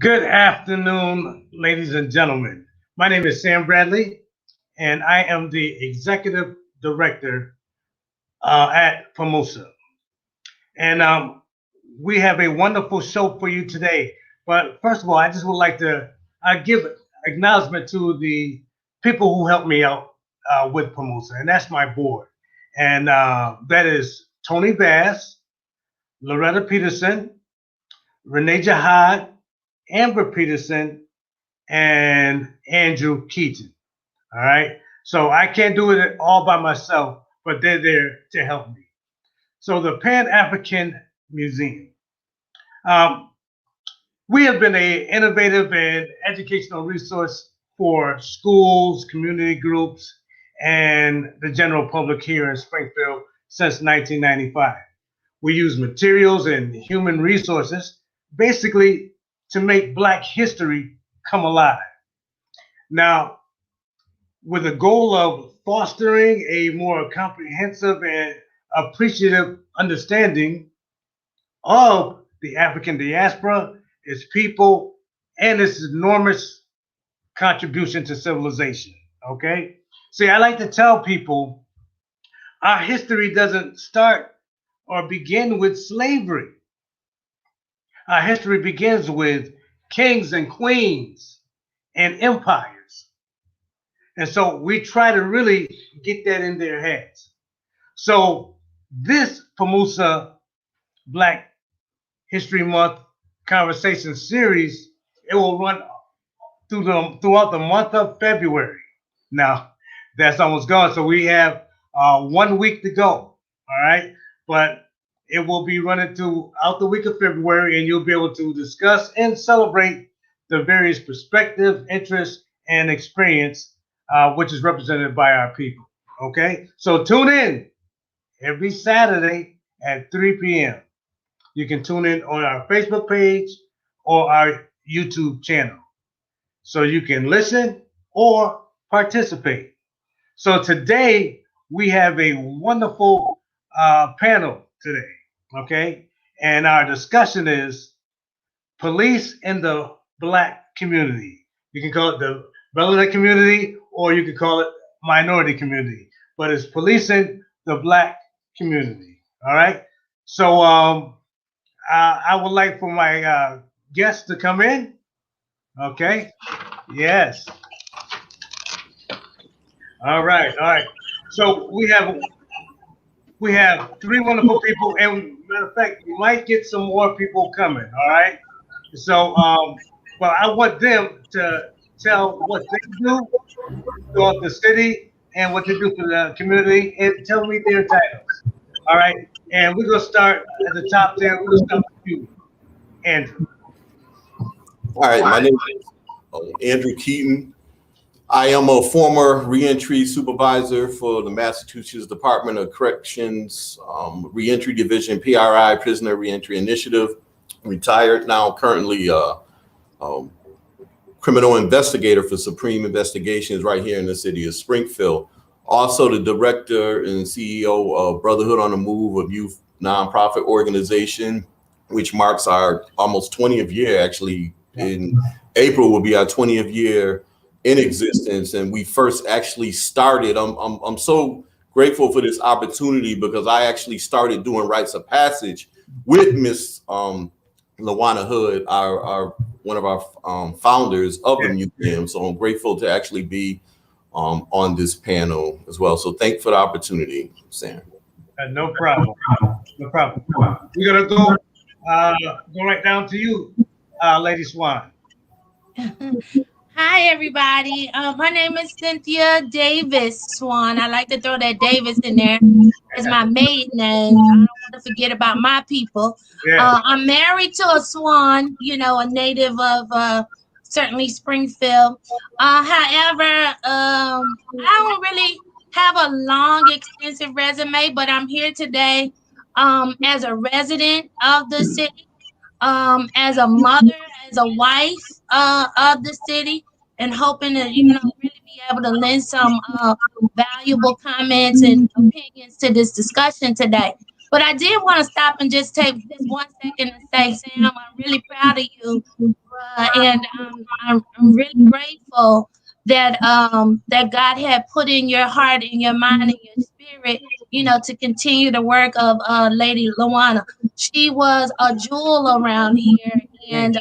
Good afternoon, ladies and gentlemen. My name is Sam Bradley, and I am the executive director at Formosa. And we have a wonderful show for you today. But first of all, I just would like to give acknowledgement to the people who helped me out with Formosa, and that's my board. And that is Tony Bass, Loretta Peterson, Renee Jihad, Amber Peterson, and Andrew Keaton. All right. So I can't do it all by myself, but they're there to help me. So the Pan African Museum. Um, we have been an innovative and educational resource for schools, community groups, and the general public here in Springfield since 1995. We use materials and human resources basically to make Black history come alive. Now, with the goal of fostering a more comprehensive and appreciative understanding of the African diaspora, its people, and its enormous contribution to civilization. Okay? See, I like to tell people our history doesn't start or begin with slavery. Our history begins with kings and queens and empires. And so we try to really get that in their heads. So this Formosa Black History Month conversation series, it will run throughout the month of February. Now, that's almost gone. So we have 1 week to go. All right. But it will be running throughout the week of February, and you'll be able to discuss and celebrate the various perspective, interests, and experience which is represented by our people. Okay. So tune in every Saturday at 3 p.m. You can tune in on our Facebook page or our YouTube channel. So you can listen or participate. So today we have a wonderful panel today, okay? And our discussion is police in the Black community. You can call it the relative community or you can call it minority community, but it's policing the Black community, all right? So I would like for my guests to come in, okay? Yes. All right, all right. So we have three wonderful people, and matter of fact, we might get some more people coming. All right. So, well, I want them to tell what they do throughout the city and what they do for the community, and tell me their titles. All right. And we're gonna start at the top there. We're gonna start with you, Andrew. All right, my name is Andrew Keaton. I am a former reentry supervisor for the Massachusetts Department of Corrections Reentry Division, PRI, Prisoner Reentry Initiative. Retired now, currently criminal investigator for Supreme Investigations right here in the city of Springfield. Also the director and CEO of Brotherhood on the Move, a youth nonprofit organization, which marks our almost 20th year. Actually, in April will be our 20th year in existence, and we first actually started. I'm so grateful for this opportunity because I actually started doing rites of passage with Miss Lawana Hood, our one of our founders of the museum. So I'm grateful to actually be on this panel as well. So thanks for the opportunity, Sam. No problem. No problem. We're gonna go right down to you, Lady Swan. Hi, everybody. My name is Cynthia Davis Swan. I like to throw that Davis in there as my maiden name. I don't want to forget about my people. I'm married to a Swan, a native of certainly Springfield. However, I don't really have a long, extensive resume, but I'm here today as a resident of the city, as a mother, as a wife of the city, and hoping to, really be able to lend some valuable comments and opinions to this discussion today. But I did want to stop and just take this 1 second and say, Sam, I'm really proud of you, and I'm really grateful that that God had put in your heart, in your mind, in your spirit, to continue the work of Lady Lawana. She was a jewel around here, and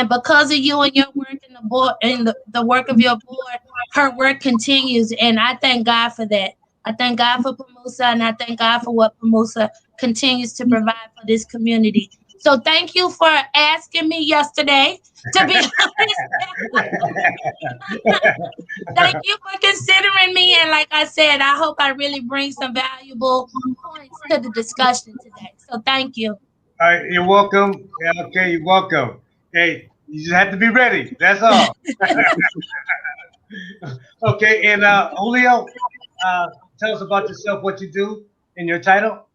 because of you and your work in the board and the work of your board, her work continues, and I thank God for that. I thank God for Pamusa, and I thank God for what Pamusa continues to provide for this community. So thank you for asking me yesterday to be honest. Thank you for considering me. And like I said, I hope I really bring some valuable points to the discussion today. So thank you. All right, you're welcome. Yeah, okay, you're welcome. Hey, you just have to be ready. That's all. Okay, and Julio, tell us about yourself, what you do, and your title.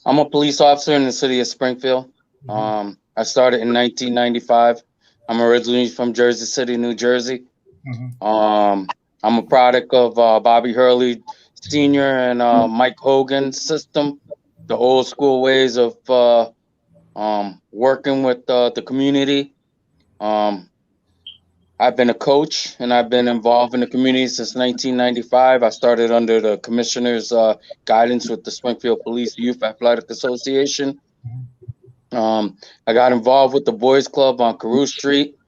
I'm a police officer in the city of Springfield. I started in 1995. I'm originally from Jersey City, New Jersey. I'm a product of Bobby Hurley Sr. and Mike Hogan's system, the old school ways of working with the community. I've been a coach, and I've been involved in the community since 1995. I started under the commissioner's guidance with the Springfield Police Youth Athletic Association. I got involved with the Boys Club on Carew Street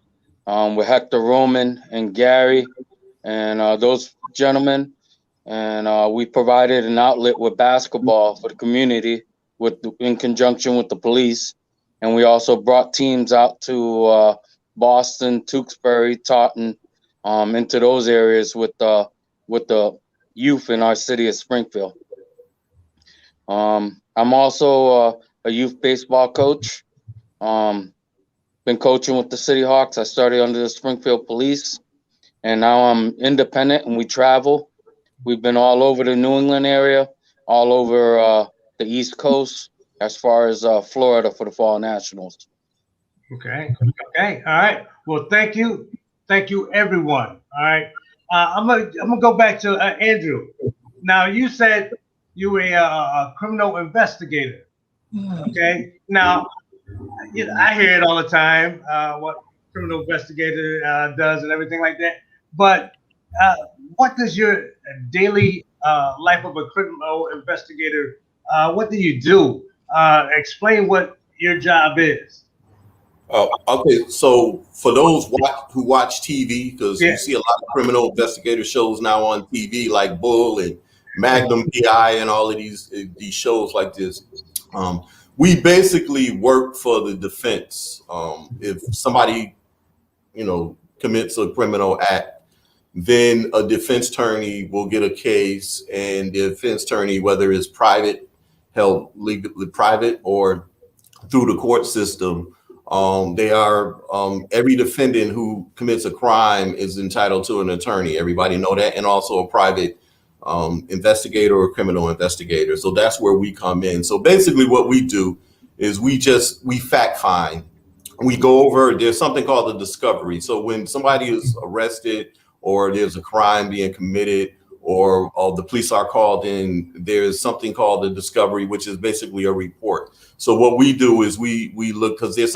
with Hector Roman and Gary and those gentlemen. And we provided an outlet with basketball for the community in conjunction with the police. And we also brought teams out to Boston, Tewksbury, Taunton, into those areas with the youth in our city of Springfield. I'm also a youth baseball coach. Been coaching with the City Hawks. I started under the Springfield Police, and now I'm independent and we travel. We've been all over the New England area, all over the East Coast, as far as Florida for the Fall Nationals. Okay. All right. Well, thank you, everyone. All right. I'm gonna go back to Andrew. Now, you said you were a criminal investigator. Okay. Now, I hear it all the time. What criminal investigator does and everything like that. But what does your daily life of a criminal investigator? What do you do? Explain what your job is. Okay, so for those who watch TV, because you see a lot of criminal investigator shows now on TV, like Bull and Magnum PI and all of these shows like this. We basically work for the defense. If somebody, commits a criminal act, then a defense attorney will get a case, and the defense attorney, whether it's private, held legally private, or through the court system, every defendant who commits a crime is entitled to an attorney. Everybody know that, and also a private investigator or criminal investigator. So that's where we come in. So basically what we do is we fact find. We go over, there's something called the discovery. So when somebody is arrested or there's a crime being committed or the police are called in, there's something called the discovery, which is basically a report. So what we do is we look, because there's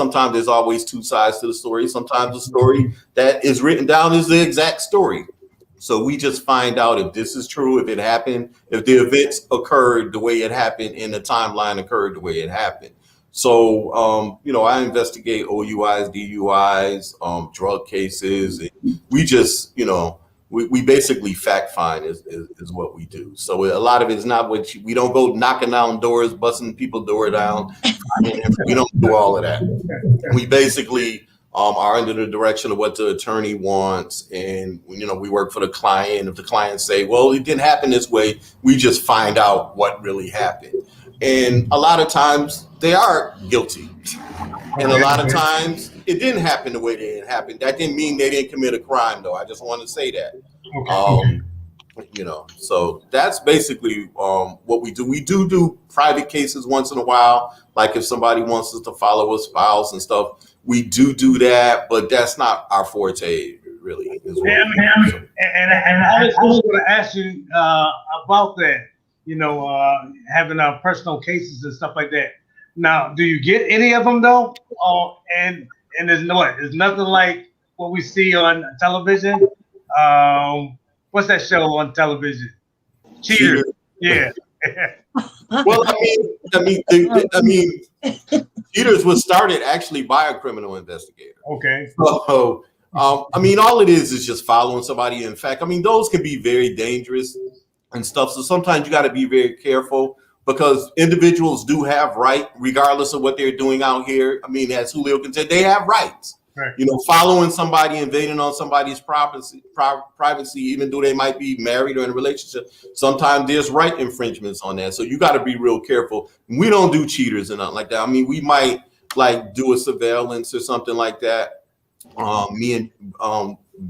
always two sides to the story. Sometimes the story that is written down is the exact story. So we just find out if this is true, if it happened, if the events occurred the way it happened and the timeline occurred the way it happened. So, I investigate OUIs, DUIs, drug cases. And we just, we basically fact find is what we do. So a lot of it is not we don't go knocking down doors, busting people door down. We don't do all of that. We basically are under the direction of what the attorney wants. And, we work for the client. If the client say, well, it didn't happen this way, we just find out what really happened. And a lot of times they are guilty. And a lot of times it didn't happen the way that it happened. That didn't mean they didn't commit a crime, though. I just want to say that. So that's basically what we do. We do private cases once in a while. Like if somebody wants us to follow us, files and stuff, we do that, but that's not our forte, really. And I was going to ask you about that. having personal cases and stuff like that. Now, do you get any of them though? And there's nothing like what we see on television. What's that show on television? Cheaters. Yeah. Well, I mean, Cheaters was started actually by a criminal investigator. Okay. So, I mean, all it is just following somebody. In fact, I mean, those can be very dangerous and stuff. So sometimes you got to be very careful because individuals do have rights, regardless of what they're doing out here. I mean, as Julio can say, they have rights. Right. Following somebody, invading on somebody's privacy, even though they might be married or in a relationship, sometimes there's right infringements on that. So you got to be real careful. We don't do cheaters and nothing like that. I mean, we might like do a surveillance or something like that. Me and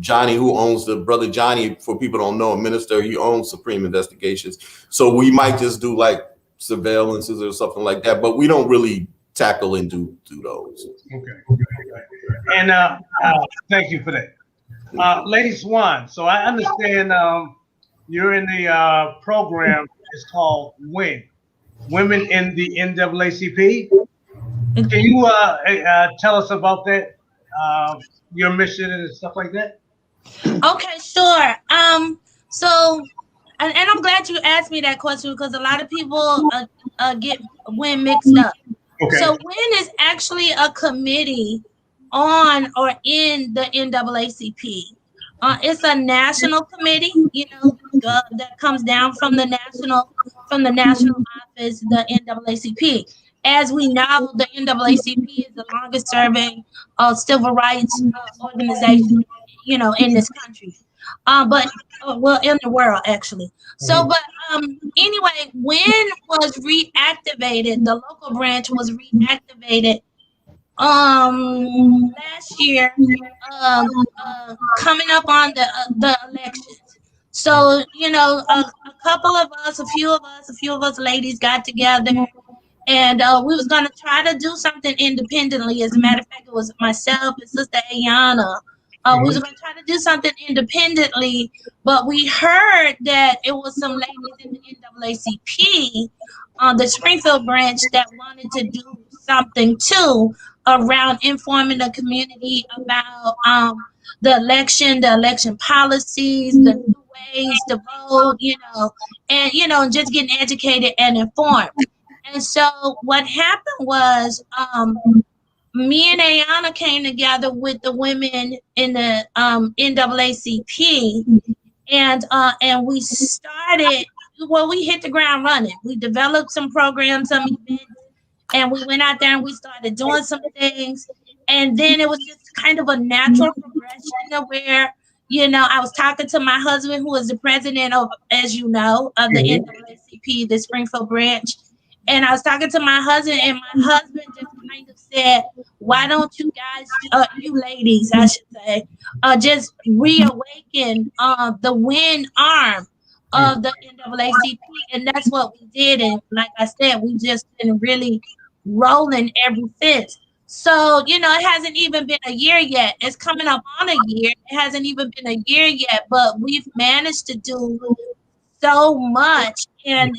Johnny, who owns brother Johnny, for people who don't know, a minister, he owns Supreme Investigations. So we might just do like surveillances or something like that, but we don't really tackle and do those. Okay. And thank you for that. Lady Swan, so I understand you're in the program, it's called WIN, Women in the NAACP. Can you tell us about that, your mission and stuff like that? Okay, sure. So, and I'm glad you asked me that question because a lot of people get WIN mixed up. Okay. So WIN is actually a committee on or in the NAACP. It's a national committee, that comes down from the national office, the NAACP. As we know, the NAACP is the longest serving civil rights organization, in this country. In the world actually. So, but anyway, WIN was reactivated. The local branch was reactivated last year, coming up on the elections. So, a few of us ladies got together, and we was gonna try to do something independently. As a matter of fact, it was myself and Sister Ayana. We was gonna try to do something independently, but we heard that it was some ladies in the NAACP, the Springfield branch, that wanted to do something too around informing the community about the election policies, the new ways to vote, and just getting educated and informed. And so what happened was, me and Ayana came together with the women in the NAACP, and we started. Well, we hit the ground running. We developed some programs, some events, and we went out there and we started doing some things. And then it was just kind of a natural progression of where, I was talking to my husband, who is the president of, as you know, of the NAACP, the Springfield branch. And I was talking to my husband, and my husband just kind of said, why don't you guys, you ladies, I should say, just reawaken the WIN arm of the NAACP? And that's what we did. And like I said, we just been really rolling ever since. So, it hasn't even been a year yet. It's coming up on a year. It hasn't even been a year yet, but we've managed to do so much. And,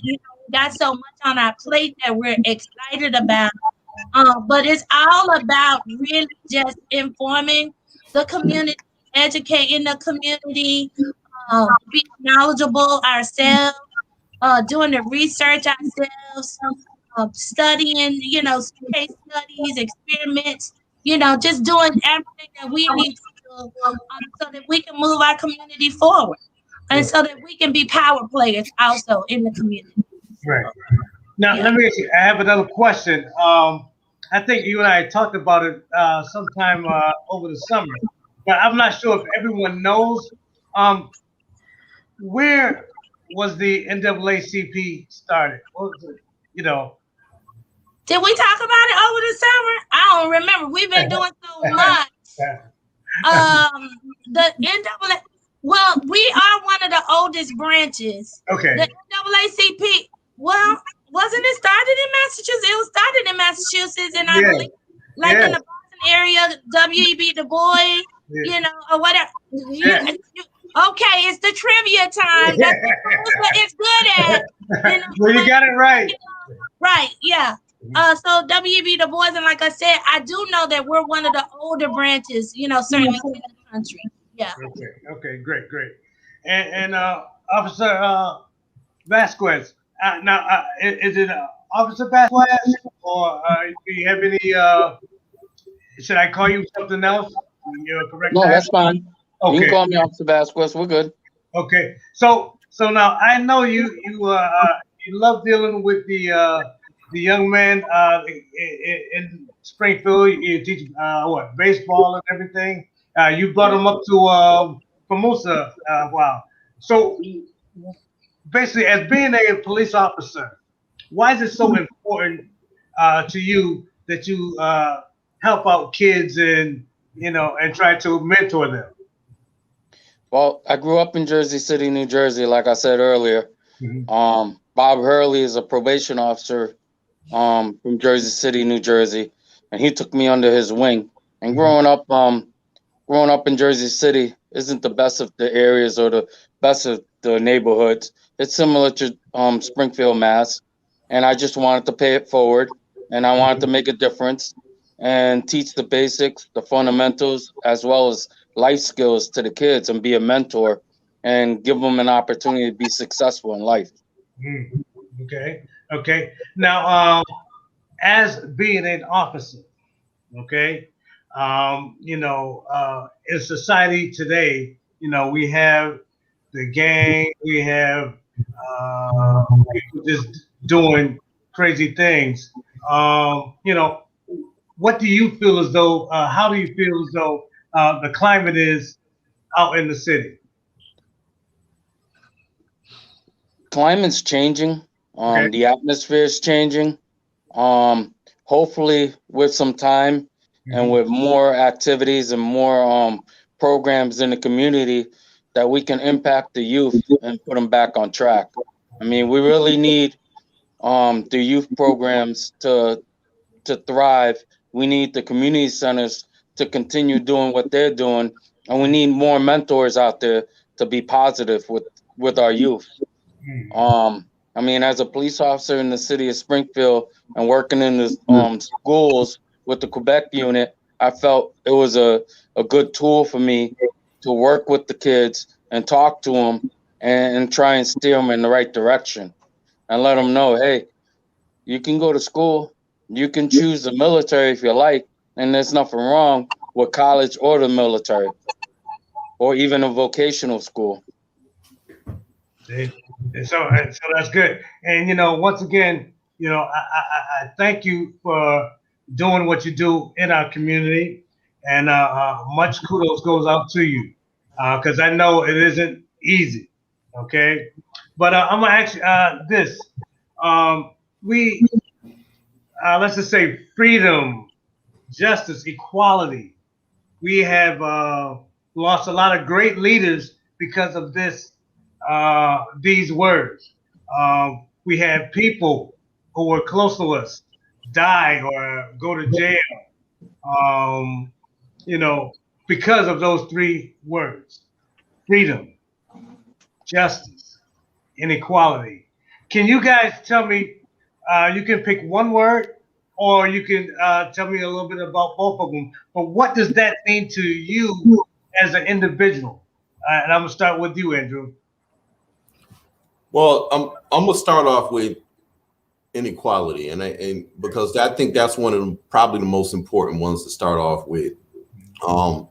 got so much on our plate that we're excited about. But it's all about really just informing the community, educating the community, being knowledgeable ourselves, doing the research ourselves, studying, case studies, experiments, just doing everything that we need to do so that we can move our community forward and so that we can be power players also in the community. Right. Now, let me ask you, I have another question. I think you and I talked about it sometime over the summer, but I'm not sure if everyone knows. Where was the NAACP started? What was it, Did we talk about it over the summer? I don't remember. We've been doing so much. The NAACP, well, we are one of the oldest branches. Okay. The NAACP, well, wasn't it started in Massachusetts? It was started in Massachusetts, and I believe, in the Boston area, W.E.B. Du Bois, or whatever. Okay, it's the trivia time. That's what it's good at. You know, Well, you got it right. Right, yeah. So W.E.B. Du Bois, and like I said, I do know that we're one of the older branches, you know, certainly in the country. Yeah. Okay, great. And Officer Vasquez, now is it Officer Vasquez, or do you have any? Should I call you something else? You're correct. No, that's fine. Okay. You can call me Officer Vasquez. We're good. Okay. So now I know you love dealing with the young men in Springfield. You teach what, baseball and everything. You brought them up to Formosa. Wow. So basically, as being a police officer, why is it so important to you that you help out kids and and try to mentor them? Well, I grew up in Jersey City, New Jersey, like I said earlier. Mm-hmm. Bob Hurley is a probation officer from Jersey City, New Jersey, and he took me under his wing. And growing up in Jersey City isn't the best of the areas or the best of the neighborhoods. It's similar to Springfield, Mass. And I just wanted to pay it forward, and I wanted to make a difference and teach the basics, the fundamentals, as well as life skills to the kids and be a mentor and give them an opportunity to be successful in life. Okay. Now, as being an officer, okay, in society today, we have the gang, we have people just doing crazy things. What do you feel as though? How do you feel as though the climate is out in the city? Climate's changing. Okay. The atmosphere is changing. Hopefully, with some time and with more activities and more programs in the community, that we can impact the youth and put them back on track. I mean, we really need the youth programs to thrive. We need the community centers to continue doing what they're doing, and we need more mentors out there to be positive with our youth. I mean, as a police officer in the city of Springfield and working in the schools with the Quebec unit, I felt it was a good tool for me to work with the kids and talk to them and try and steer them in the right direction and let them know, hey, you can go to school, you can choose the military if you like, and there's nothing wrong with college or the military or even a vocational school. So that's good. And once again, I thank you for doing what you do in our community, and much kudos goes out to you, because I know it isn't easy. Okay, but I'm gonna ask you this: we let's just say freedom, justice, equality. We have lost a lot of great leaders because of these words. We had people who were close to us die or go to jail, because of those three words: freedom, justice, and equality. Can you guys tell me, you can pick one word, or you can tell me a little bit about both of them, but what does that mean to you as an individual? And I'm gonna start with you, Andrew. Well, I'm gonna start off with inequality, and because I think that's one of probably the most important ones to start off with.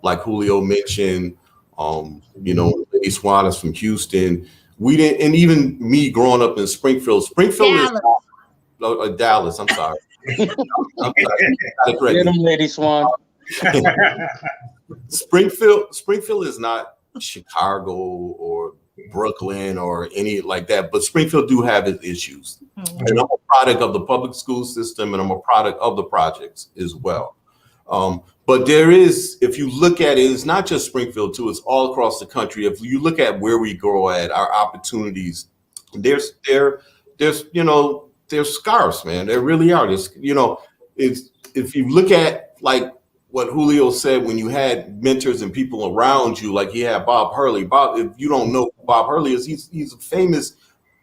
Like Julio mentioned, Lady Swan is from Houston. We didn't, and even me growing up in Springfield is Dallas. I'm sorry. Get them, Lady Swan. Springfield is not Chicago or Brooklyn or any like that, but Springfield do have its issues. And I'm a product of the public school system, and I'm a product of the projects as well. But there is, if you look at it, it's not just Springfield too, it's all across the country. If you look at where we grow at, our opportunities, there's scarce, man. There really are. It's if you look at like what Julio said, when you had mentors and people around you, like he had Bob Hurley. Bob, if you don't know who Bob Hurley is, he's a famous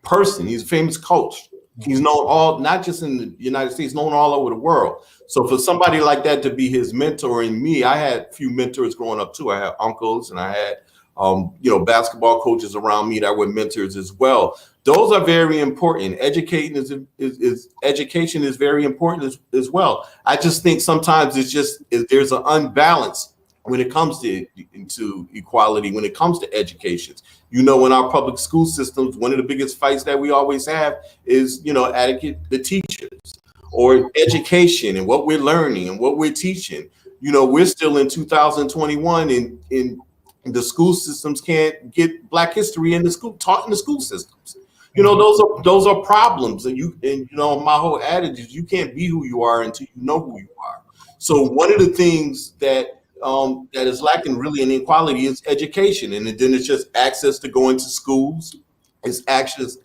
person. He's a famous coach. He's known not just in the United States, known all over the world. So for somebody like that to be his mentor, and me, I had a few mentors growing up too. I had uncles, and I had basketball coaches around me that were mentors as well. Those are very important. Education is very important as well. I just think sometimes there's an unbalance when it comes to equality, when it comes to education. In our public school systems, one of the biggest fights that we always have is, the teachers or education and what we're learning and what we're teaching. We're still in 2021 and the school systems can't get Black history taught in the school systems. Those are problems. And my whole adage is you can't be who you are until you know who you are. So one of the things that is lacking really in inequality is education. And then it's just access to going to schools. It's access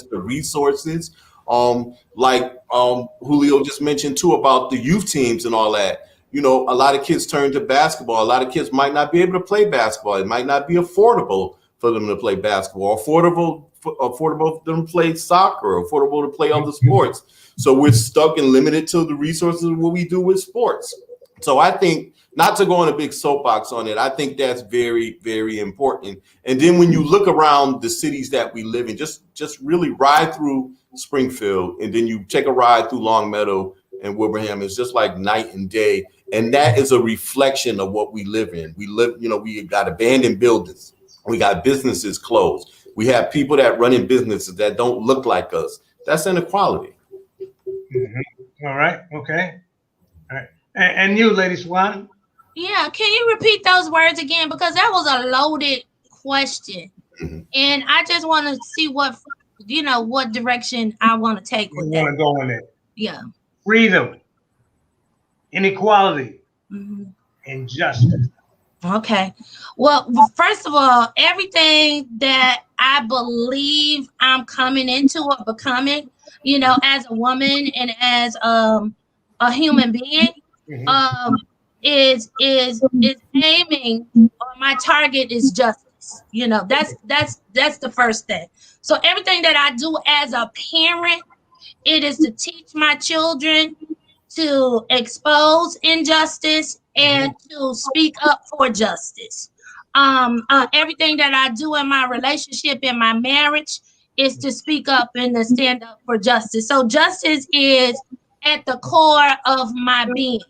to resources. Like Julio just mentioned too about the youth teams and all that. A lot of kids turn to basketball. A lot of kids might not be able to play basketball. It might not be affordable for them to play basketball, affordable for them to play soccer, affordable to play other sports. So we're stuck and limited to the resources of what we do with sports. So I think, not to go on a big soapbox on it, I think that's very, very important. And then when you look around the cities that we live in, just really ride through Springfield, and then you take a ride through Longmeadow and Wilbraham. It's just like night and day. And that is a reflection of what we live in. We got abandoned buildings. We got businesses closed. We have people that run in businesses that don't look like us. That's inequality. Mm-hmm. All right. Okay. All right. And you, Lady Swan? Yeah. Can you repeat those words again? Because that was a loaded question. Mm-hmm. And I just want to see what direction I want to take with that. You want to go in it? Yeah. Freedom, inequality, and justice. Okay. Well, first of all, everything that I believe I'm coming into or becoming, as a woman and as a human being, is aiming, or my target is justice. That's the first thing. So everything that I do as a parent, it is to teach my children to expose injustice and to speak up for justice. Everything that I do in my relationship, in my marriage, is to speak up and to stand up for justice. So justice is at the core of my being.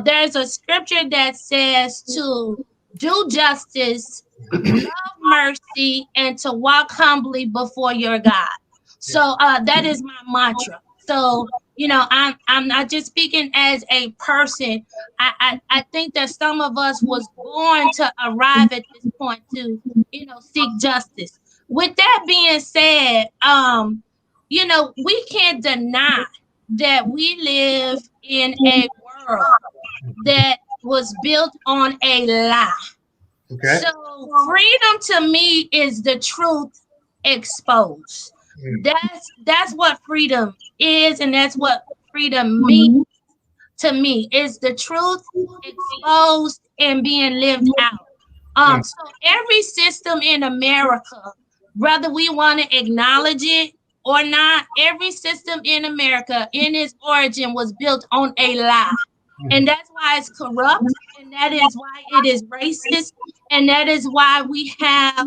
There's a scripture that says to do justice, love mercy, and to walk humbly before your God. So that is my mantra. So, I'm not just speaking as a person. I think that some of us was born to arrive at this point to, seek justice. With that being said, we can't deny that we live in a world that was built on a lie. Okay. So freedom to me is the truth exposed. That's what freedom is, and that's what freedom means to me. Is the truth exposed and being lived out. So every system in America, whether we want to acknowledge it or not, every system in America in its origin was built on a lie. And that's why it's corrupt, and that is why it is racist, and that is why we have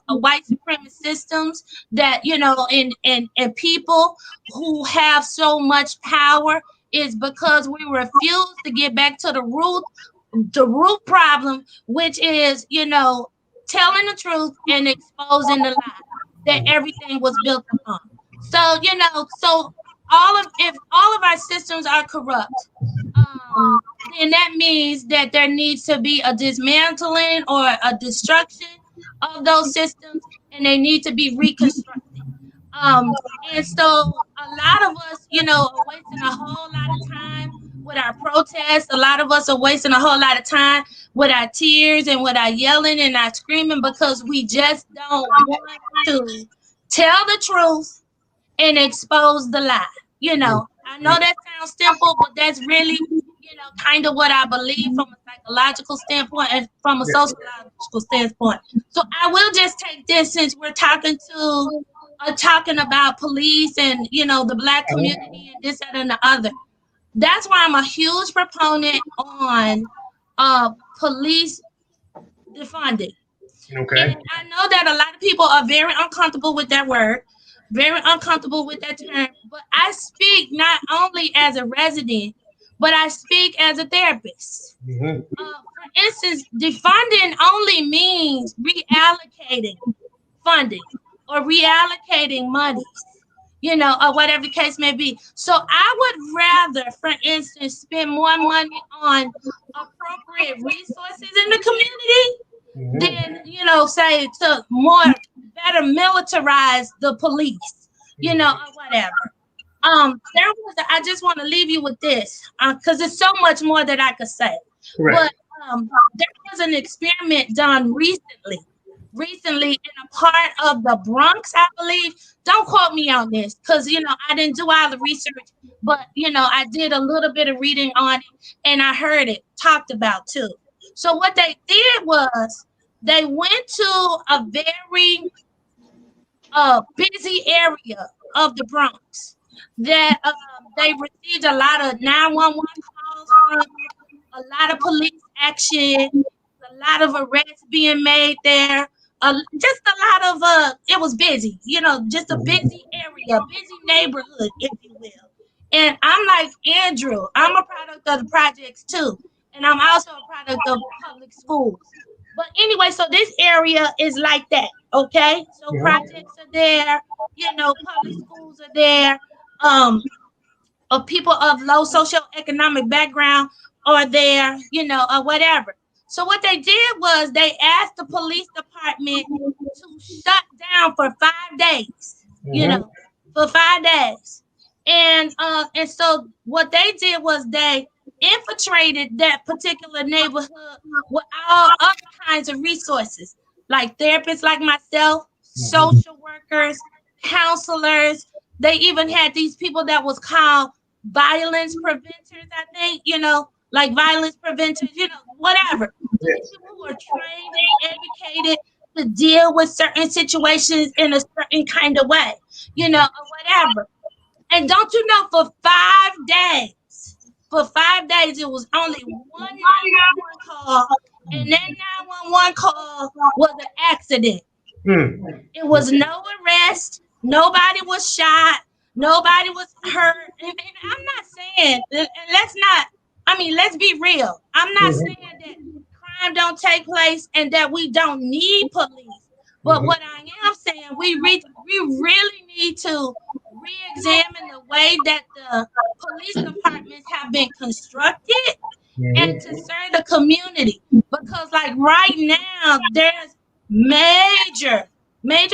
white supremacist systems that, and people who have so much power is because we refuse to get back to the root problem, which is, telling the truth and exposing the lie that everything was built upon. So, if all of our systems are corrupt, then that means that there needs to be a dismantling or a destruction of those systems, and they need to be reconstructed. And so a lot of us, are wasting a whole lot of time with our protests. A lot of us are wasting a whole lot of time with our tears and with our yelling and our screaming because we just don't want to tell the truth and expose the lie. I know that sounds simple, but that's really, kind of what I believe from a psychological standpoint and from a sociological standpoint. So I will just take this, since we're talking about police and, the Black community and this, that, and the other. That's why I'm a huge proponent on police defunding. Okay. And I know that a lot of people are very uncomfortable with that word, very uncomfortable with that term, but I speak not only as a resident, but I speak as a therapist. Mm-hmm. For instance, defunding only means reallocating funding or reallocating monies, or whatever the case may be. So I would rather, for instance, spend more money on appropriate resources in the community than, say, to better militarize the police, or whatever. I just want to leave you with this, because there's so much more that I could say. Correct. But there was an experiment done recently in a part of the Bronx, I believe. Don't quote me on this, because I didn't do all the research, but I did a little bit of reading on it, and I heard it talked about too. So what they did was they went to a very busy area of the Bronx that they received a lot of 911 calls from, a lot of police action, a lot of arrests being made there, just a lot of it was busy, just a busy area, busy neighborhood, if you will. And I'm like Andrew, I'm a product of the projects too, and I'm also a product of public schools. But anyway, so this area is like that, okay? So projects are there, public schools are there, of people of low socioeconomic background are there, or whatever. So what they did was they asked the police department to shut down for 5 days, for 5 days. And so what they did was they infiltrated that particular neighborhood with all other kinds of resources, like therapists like myself, social workers, counselors. They even had these people that was called violence preventers, I think, like violence preventers, whatever. These people who are trained and educated to deal with certain situations in a certain kind of way, or whatever. And don't you know, for 5 days, it was only one 911 call, and that 911 call was an accident. It was no arrest. Nobody was shot. Nobody was hurt. And I'm not saying, and let's be real. I'm not saying that crime don't take place and that we don't need police. But what I am saying, we really need to re-examine the way that the police departments have been constructed and to serve the community. Because like right now, there's major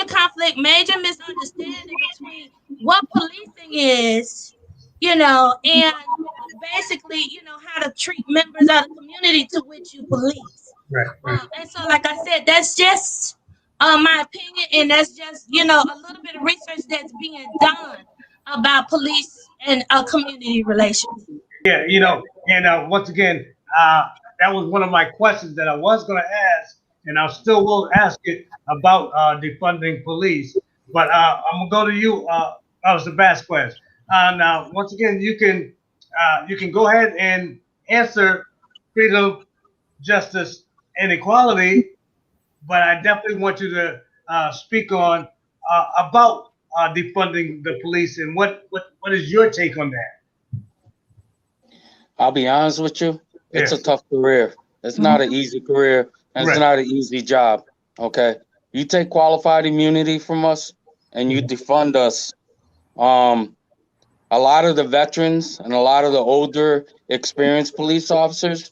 conflict, major misunderstanding between what policing is, and basically, how to treat members of the community to which you police. Right. And so, like I said, that's just my opinion, and that's just, a little bit of research that's being done about police and community relations. Yeah, and once again, that was one of my questions that I was going to ask, and I still will ask it about defunding police. But I'm gonna go to you, Vasquez. Now, once again, you can go ahead and answer freedom, justice, and equality. But I definitely want you to speak on about defunding the police and what is your take on that? I'll be honest with you. It's a tough career. It's not an easy career, and it's not an easy job. Okay, you take qualified immunity from us, and you defund us. A lot of the veterans and a lot of the older, experienced police officers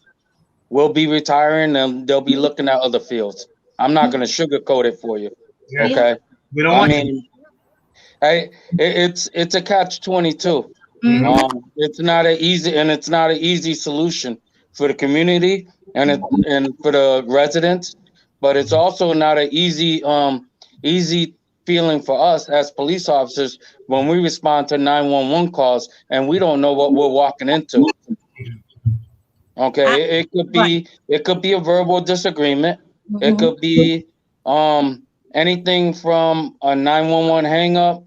will be retiring, and they'll be looking at other fields. I'm not going to sugarcoat it for you. Okay, we don't want it's a catch-22. It's not an easy solution for the community and for the residents, but it's also not an easy feeling for us as police officers when we respond to 911 calls and we don't know what we're walking into. Okay, it could be a verbal disagreement. It could be anything from a 911 hang up,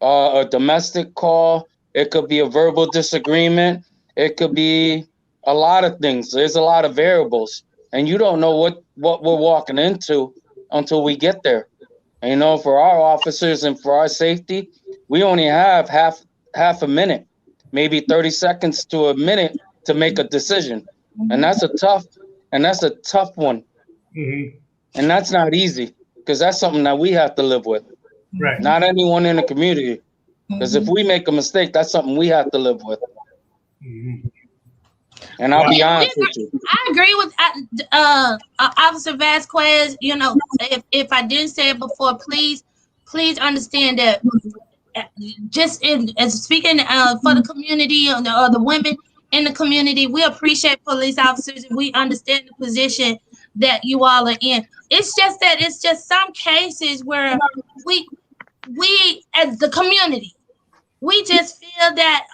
a domestic call. It could be a verbal disagreement. It could be a lot of things. There's a lot of variables, and you don't know what we're walking into until we get there. And, you know, for our officers and for our safety, we only have half a minute, maybe 30 seconds to a minute to make a decision. And that's a tough one. Mm-hmm. And that's not easy, because that's something that we have to live with. Right. Not anyone in the community. Because if we make a mistake, that's something we have to live with. Mm-hmm. And I'll be honest with you. I agree with Officer Vasquez. You know, if I didn't say it before, please understand that just as speaking for the community or the women in the community, we appreciate police officers and we understand the position that you all are in. It's just some cases where we as the community, we just feel that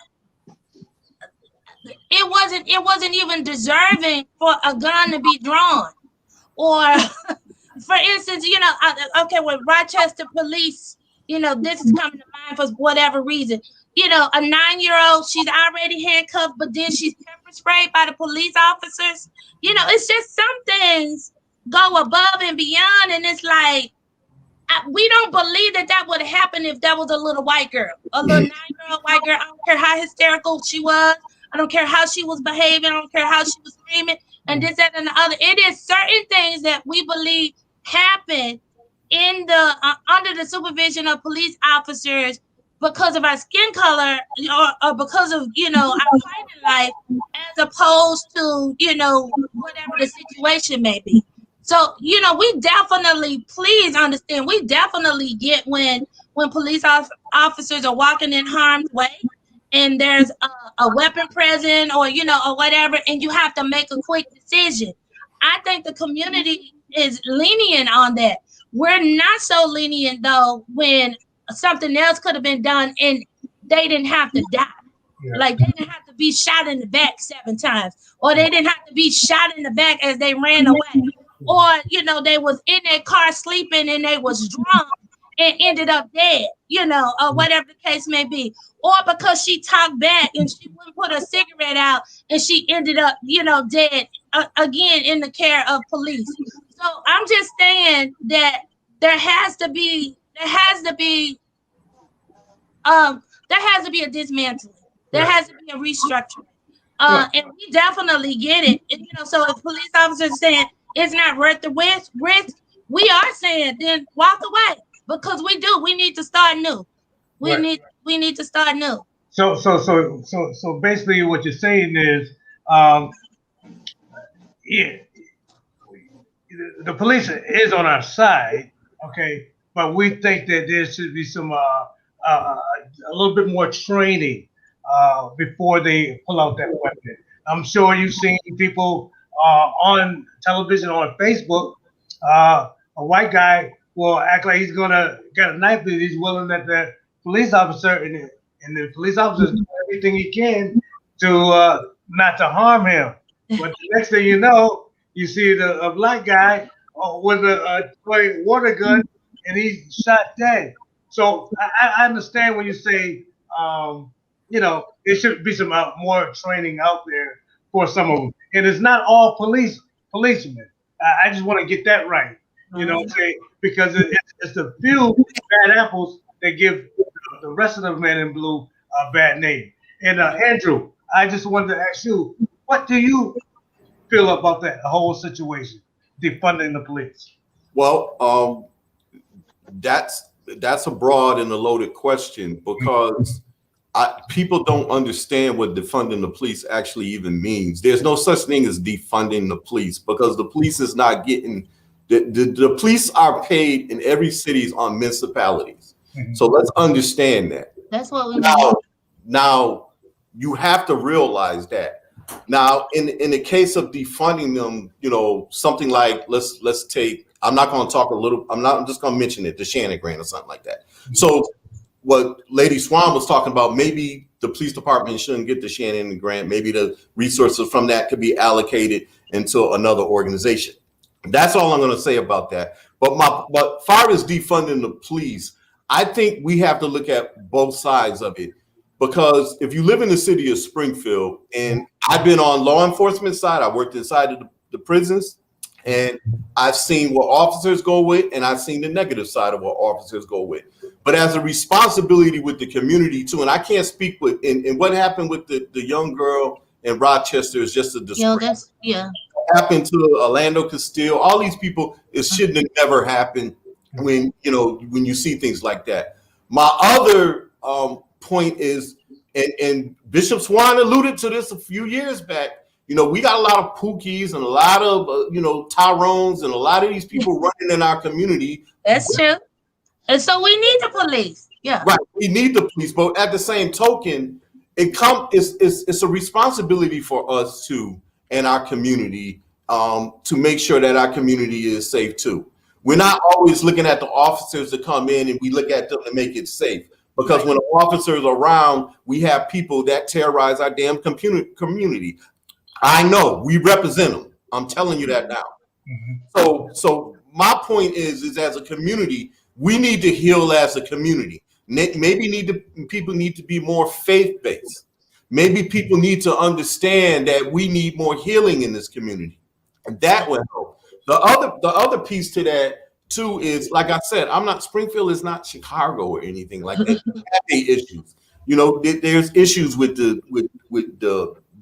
it wasn't even deserving for a gun to be drawn. Or for instance, you know, okay, with Rochester police, you know, this is coming to mind for whatever reason. You know, a 9-year-old, she's already handcuffed, but then she's pepper sprayed by the police officers. You know, it's just some things go above and beyond, and it's like, we don't believe that would happen if that was a little white girl, a little 9-year-old white girl. I don't care how hysterical she was. I don't care how she was behaving. I don't care how she was screaming and this, that, and the other. It is certain things that we believe happen in the under the supervision of police officers because of our skin color or because of, you know, our fighting life, as opposed to, you know, whatever the situation may be. So, you know, we definitely, please understand, we definitely get when police officers are walking in harm's way and there's a weapon present or, you know, or whatever, and you have to make a quick decision. I think the community is lenient on that. We're not so lenient, though, when something else could have been done and they didn't have to die. Yeah. Like, they didn't have to be shot in the back 7 times, or they didn't have to be shot in the back as they ran away. Or, you know, they was in their car sleeping and they was drunk and ended up dead, you know, or whatever the case may be. Or because she talked back and she wouldn't put her cigarette out and she ended up, you know, dead again in the care of police. So I'm just saying that there has to be a dismantling. There has to be a restructuring. And we definitely get it. And, you know, so if police officers saying it's not worth the risk, we are saying then walk away, because we need to start new. We need to start new. So basically what you're saying is the police is on our side, okay, but we think that there should be some a little bit more training before they pull out that weapon. I'm sure you've seen people on television, on Facebook, a white guy will act like he's gonna get a knife, and he's willing that the police officer and the police officer do everything he can to not to harm him. But the next thing you know, you see a black guy with a toy water gun, and he's shot dead. So I understand when you say, you know, there should be some more training out there for some of them. And it's not all policemen. I just want to get that right. You know what I'm saying? Because it's the few bad apples that give the rest of the men in blue a bad name. And Andrew, I just wanted to ask you, what do you feel about that whole situation, defunding the police? Well, that's a broad and a loaded question, because people don't understand what defunding the police actually even means. There's no such thing as defunding the police, because the police is not getting the police are paid in every city's on municipalities. Mm-hmm. So let's understand that. That's what we now you have to realize that. Now, in the case of defunding them, you know, something like let's take. I'm not just going to mention it, the Shannon Grant or something like that. Mm-hmm. So what Lady Swan was talking about, maybe the police department shouldn't get the Shannon grant. Maybe the resources from that could be allocated into another organization. That's all I'm going to say about that. But far as defunding the police, I think we have to look at both sides of it, because if you live in the city of Springfield, and I've been on law enforcement side, I worked inside of the prisons, and I've seen what officers go with, and I've seen the negative side of what officers go with. But as a responsibility with the community too, and I can't speak with, and what happened with the young girl in Rochester is just a disgrace. Yeah. Happened to Orlando Castile, all these people, it shouldn't have never happened when you see things like that. My other point is, and Bishop Swan alluded to this a few years back, we got a lot of Pookies and a lot of, Tyrones and a lot of these people running in our community. That's true. And so we need the police. Yeah. Right. We need the police. But at the same token, it's a responsibility for us too, in our community, to make sure that our community is safe too. We're not always looking at the officers to come in and we look at them to make it safe. Because when the officers are around, we have people that terrorize our damn community. I know, we represent them. I'm telling you that now. Mm-hmm. So my point is as a community, we need to heal as a community. Maybe people need to be more faith-based. Maybe people need to understand that we need more healing in this community, and that will help. The other piece to that too is, like I said, Springfield is not Chicago or anything like that. They have issues. There's issues with the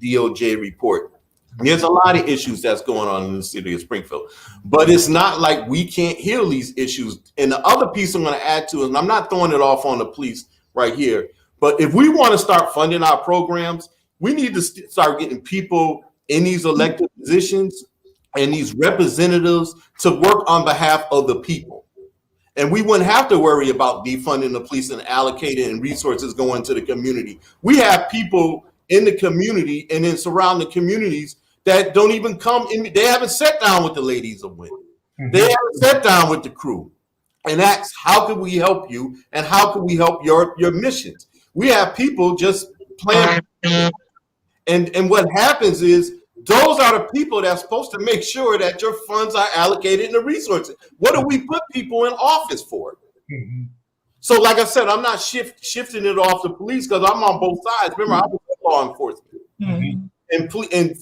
DOJ report. There's a lot of issues that's going on in the city of Springfield, but it's not like we can't heal these issues. And the other piece I'm going to add to, and I'm not throwing it off on the police right here, but if we want to start funding our programs, we need to start getting people in these elected positions and these representatives to work on behalf of the people. And we wouldn't have to worry about defunding the police and allocating resources going to the community. We have people in the community and in surrounding communities that don't even come in. They haven't sat down with the ladies of women. Mm-hmm. They haven't sat down with the crew and asked, how can we help you? And how can we help your missions? We have people just playing. And what happens is, those are the people that's supposed to make sure that your funds are allocated and the resources. What do we put people in office for? Mm-hmm. So like I said, I'm not shifting it off the police, because I'm on both sides. Remember, I was in law enforcement. Mm-hmm.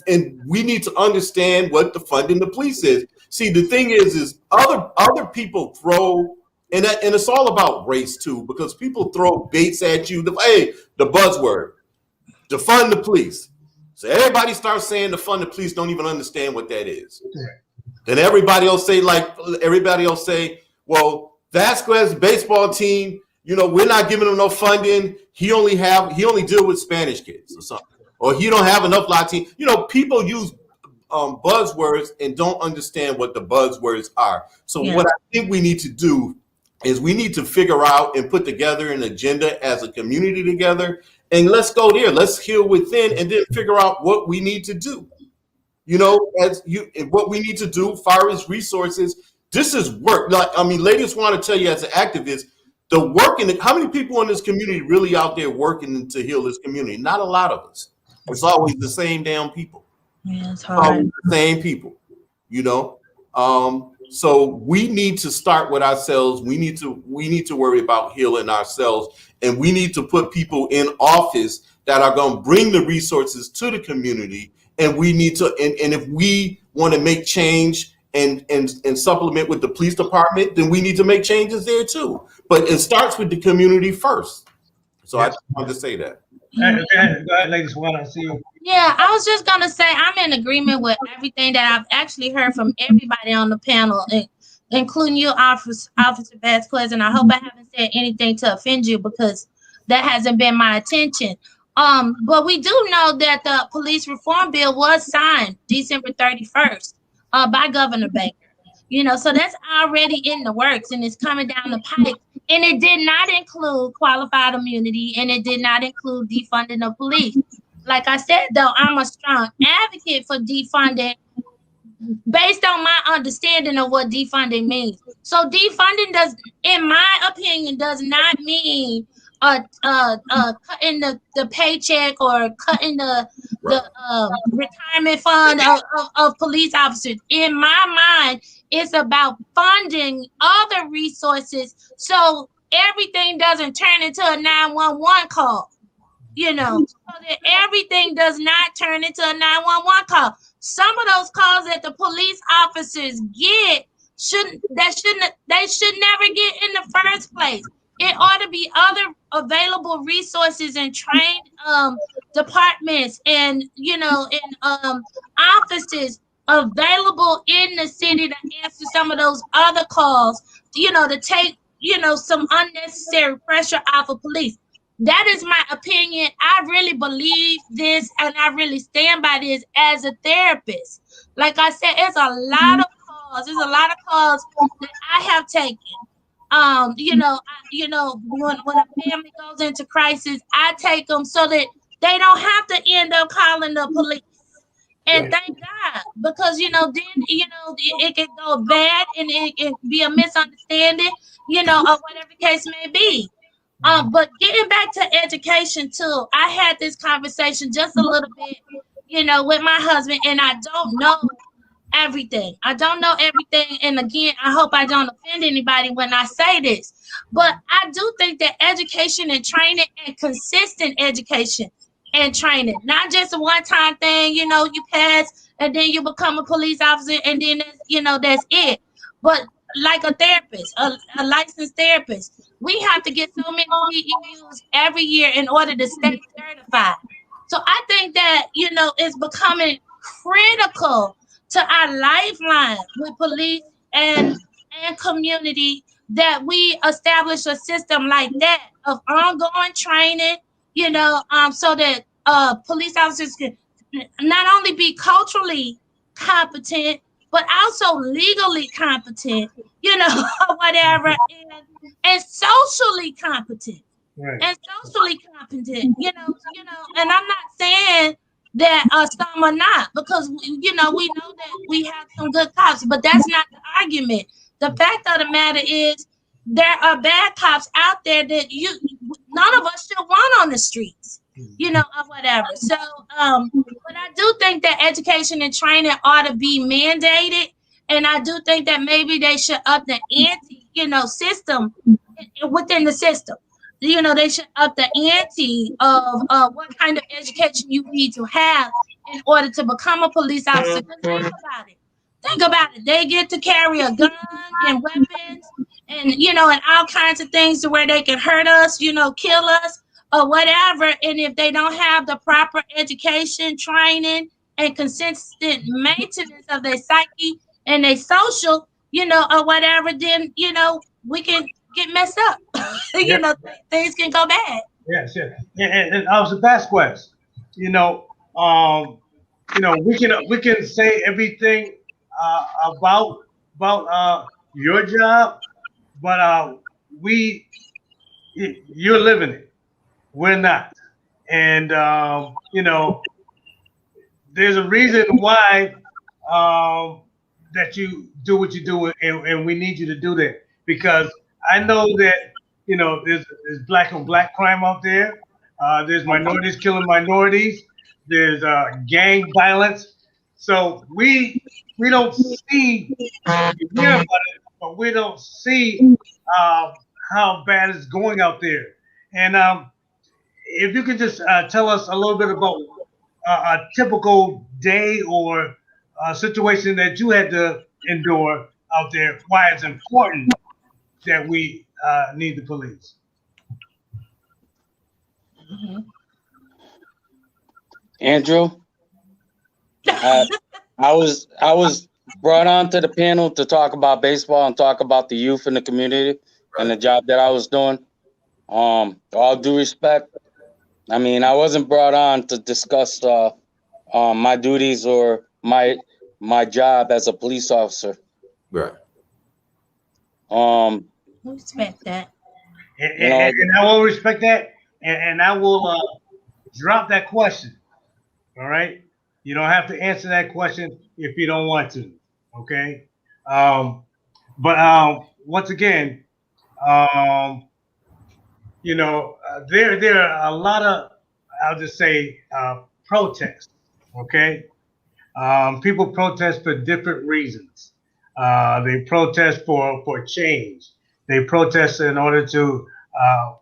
And we need to understand what the funding the police is. See, the thing is other people throw, and it's all about race too, because people throw baits at you. The buzzword, defund the police. So everybody starts saying defund the police, don't even understand what that is. Yeah. Then everybody else say, well, Vasquez baseball team, we're not giving him no funding. He only deal with Spanish kids or something, or he don't have enough Latino. People use buzzwords and don't understand what the buzzwords are. So What I think we need to do is we need to figure out and put together an agenda as a community together. And let's go there. Let's heal within, and then figure out what we need to do. What we need to do, far as resources. This is work. Ladies want to tell you as an activist, the work how many people in this community really out there working to heal this community? Not a lot of us. It's always the same damn people. Yeah, it's hard. Always the same people. So we need to start with ourselves. We need to worry about healing ourselves, and we need to put people in office that are going to bring the resources to the community. And we need to, and if we want to make change and supplement with the police department, then we need to make changes there too. But it starts with the community first. So I just wanted to say that. Go ahead, ladies. I see you. Yeah, I was just gonna say I'm in agreement with everything that I've actually heard from everybody on the panel, including you, Officer Vasquez. And I hope I haven't said anything to offend you, because that hasn't been my intention. But we do know that the police reform bill was signed December 31st by Governor Baker. So that's already in the works, and it's coming down the pipe. And it did not include qualified immunity, and it did not include defunding the police. Like I said, though, I'm a strong advocate for defunding based on my understanding of what defunding means. So defunding in my opinion, does not mean cutting the paycheck or cutting the retirement fund of police officers. In my mind, it's about funding other resources so everything doesn't turn into a 911 call. So that everything does not turn into a 911 call. Some of those calls that the police officers get they should never get in the first place. It ought to be other available resources and trained departments and offices available in the city to answer some of those other calls, to take some unnecessary pressure off of police. That is my opinion. I really believe this and I really stand by this as a therapist. Like I said, it's a lot of calls. There's a lot of calls that I have taken. When a family goes into crisis, I take them so that they don't have to end up calling the police. And thank God, because then it can go bad and it can be a misunderstanding, or whatever the case may be. But getting back to education too, I had this conversation just a little bit, with my husband, and I don't know everything. I don't know everything. And again, I hope I don't offend anybody when I say this, but I do think that education and training and consistent education and training, not just a one-time thing, you pass and then you become a police officer and then that's it. But like a therapist, a licensed therapist, we have to get so many CEUs every year in order to stay certified. So I think that, it's becoming critical to our lifeline with police and community that we establish a system like that of ongoing training, so that police officers can not only be culturally competent, but also legally competent, whatever, and socially competent. Right. And socially competent, and I'm not saying that some are not, because we know that we have some good cops, but that's not the argument. The fact of the matter is there are bad cops out there that none of us should want on the streets, or whatever. So but I do think that education and training ought to be mandated, and I do think that maybe they should up the ante, system within the system. They should up the ante of what kind of education you need to have in order to become a police officer. Think about it. They get to carry a gun and weapons and, and all kinds of things to where they can hurt us, kill us or whatever. And if they don't have the proper education, training, and consistent maintenance of their psyche and their social, or whatever, then, we can get messed up. Things can go bad. Yes, yes. And I was a Vasquez. We can say everything about your job, but you're living it. We're not. And there's a reason why that you do what you do, and we need you to do that, because I know that there's black on black crime out there. There's minorities killing minorities. There's gang violence. So we don't see, we hear about it, but we don't see how bad it's going out there. And if you could just tell us a little bit about a typical day or a situation that you had to endure out there, why it's important that we need the police. Andrew, I was brought onto the panel to talk about baseball and talk about the youth in the community and the job that I was doing. All due respect, I mean, I wasn't brought on to discuss my duties or my job as a police officer. Right. Respect that. And I will respect that, and I will drop that question. All right, you don't have to answer that question if you don't want to. Okay, but once again, there are a lot of, I'll just say, protests. Okay, people protest for different reasons. They protest for change. They protest in order to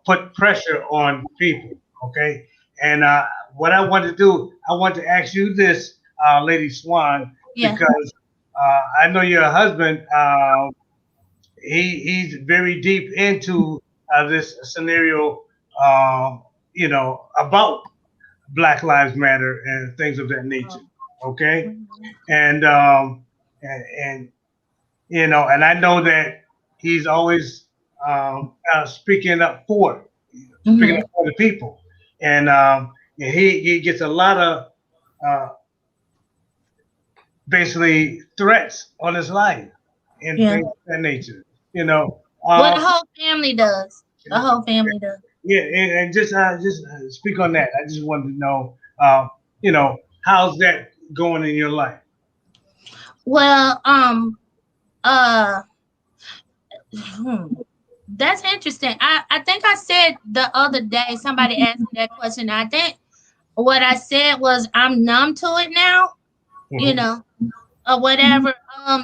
put pressure on people. Okay, and what I want to do, I want to ask you this, Lady Swan, Yeah. because I know your husband. He's very deep into this scenario, about Black Lives Matter and things of that nature. Okay, and and and I know that he's always speaking up for the people, and he gets a lot of basically threats on his life and Yeah. things of that nature. Well, the whole family does. The whole family does. Yeah, and just speak on that. I just wanted to know, how's that going in your life? Well, that's interesting. I think I said the other day, somebody asked me that question. I think what I said was I'm numb to it now, you know, or whatever.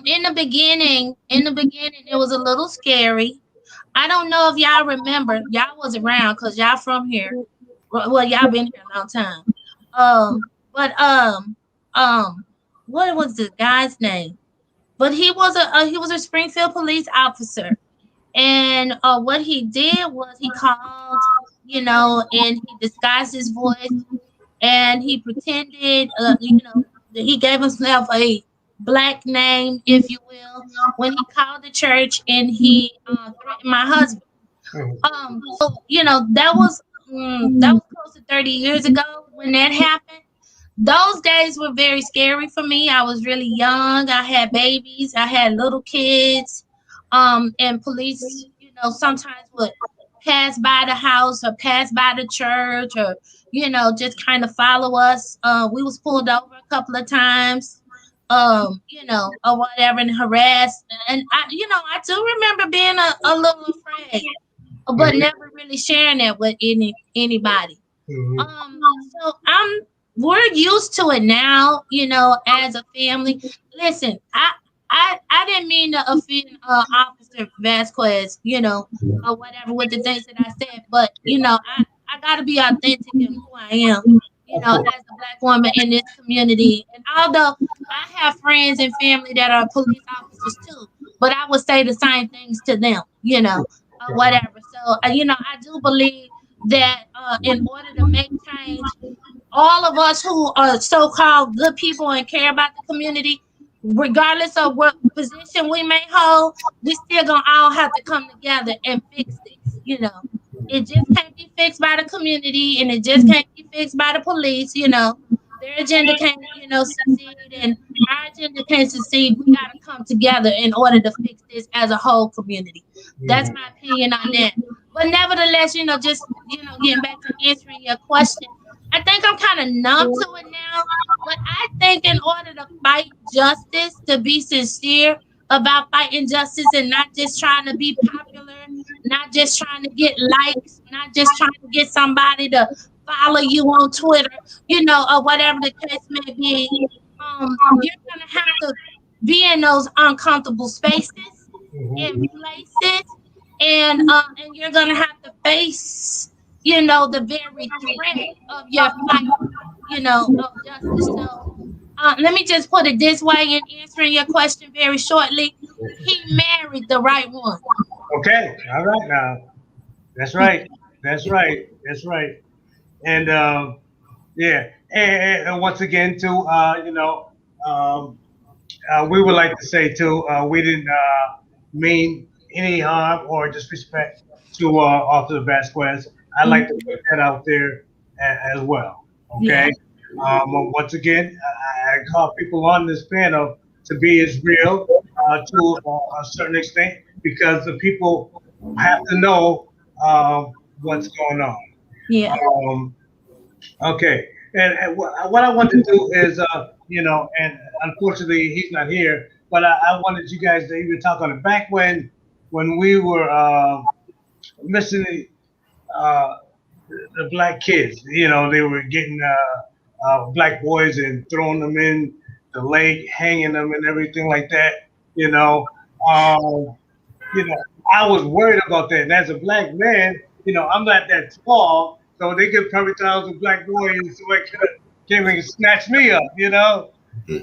In the beginning, it was a little scary. I don't know if y'all remember. Y'all was around because y'all from here. Well, y'all been here a long time. But what was the guy's name? But he was a Springfield police officer, and what he did was he called, and he disguised his voice, and he pretended, he gave himself a black name, if you will, when he called the church and he threatened my husband. So that was close to 30 years ago when that happened. Those days were very scary for me. I was really young. I had babies. I had little kids. And police, sometimes would pass by the house or pass by the church or, just kind of follow us. We was pulled over a couple of times, or whatever, and harassed. And I do remember being a little afraid, but never really sharing that with anybody. So we're used to it now, as a family. Listen, I didn't mean to offend Officer Vasquez, or whatever with the things that I said, but I gotta be authentic in who I am, as a black woman in this community. And although I have friends and family that are police officers too, but I would say the same things to them, or whatever. So I do believe that in order to make change, all of us who are so-called good people and care about the community, regardless of what position we may hold, we still gonna all have to come together and fix this. It just can't be fixed by the community, and it just can't be fixed by the police. Their agenda can't, succeed, and our agenda can't succeed. We gotta come together in order to fix this as a whole community. That's my opinion on that. But nevertheless, just getting back to answering your question, I think I'm kind of numb to it now. But I think in order to fight justice, to be sincere about fighting justice and not just trying to be popular, not just trying to get likes, not just trying to get somebody to follow you on Twitter, or whatever the case may be, you're going to have to be in those uncomfortable spaces and places, and you're going to have to face the very threat of your fight, of justice. So let me just put it this way in answering your question very shortly. He married the right one. Okay. All right now. That's right. That's right. That's right. And yeah. And once again, too, we would like to say too, we didn't mean any harm or disrespect to Officer Vasquez. I'd like to put that out there as well. Okay. Yeah. Once again, I call people on this panel to be as real to a certain extent, because the people have to know what's going on. Yeah. Okay. And what I want to do is, and unfortunately he's not here, but I wanted you guys to even talk on it. Back when we were missing the black kids. You know, they were getting black boys and throwing them in the lake, hanging them and everything like that. You know, I was worried about that. And as a black man, I'm not that tall, so they could probably tell I was a black boy and somebody could have came and snatched me up.